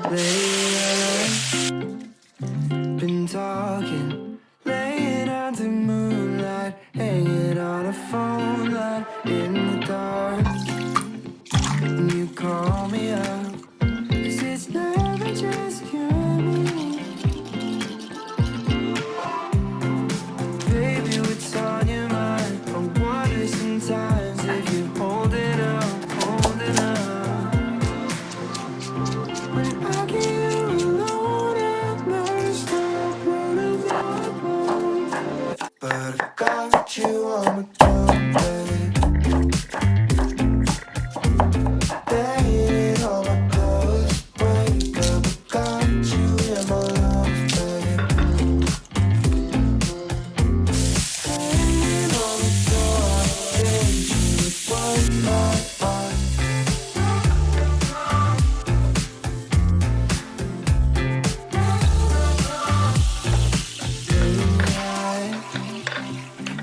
Been talking, laying under moonlight, hanging on a phone line in the dark. And you call me up, 'cause it's never just you and me. Baby, what's on your mind? I wonder sometimes if you're holding up, holding up. When I get you alone at night, stop running my mind. But I got you on my drum, babe. Banging all my clothes, wake up, I got you in my lungs, babe. Hanging on the door, I gave you one my heart.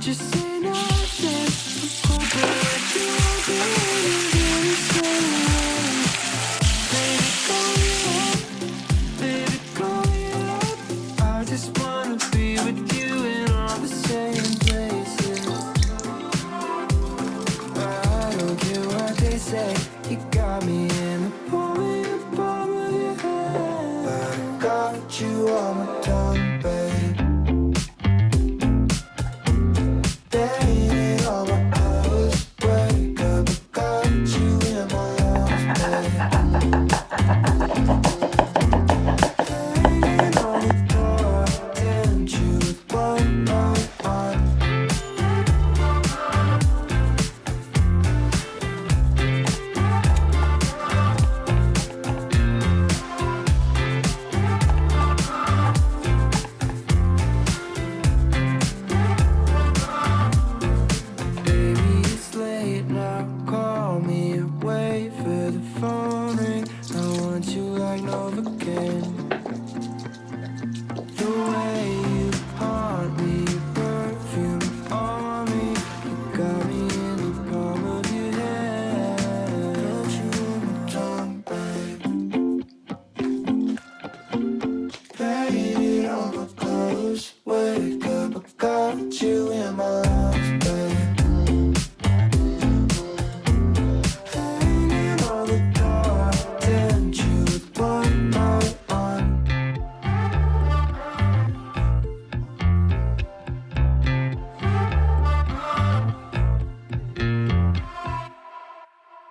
Just say nothing. I'm hoping that you won't be Baby, call me up. Baby, call me up. I just wanna be with you in all the same places. I don't care what they say. You got me in the palm of your hand. But I got you on my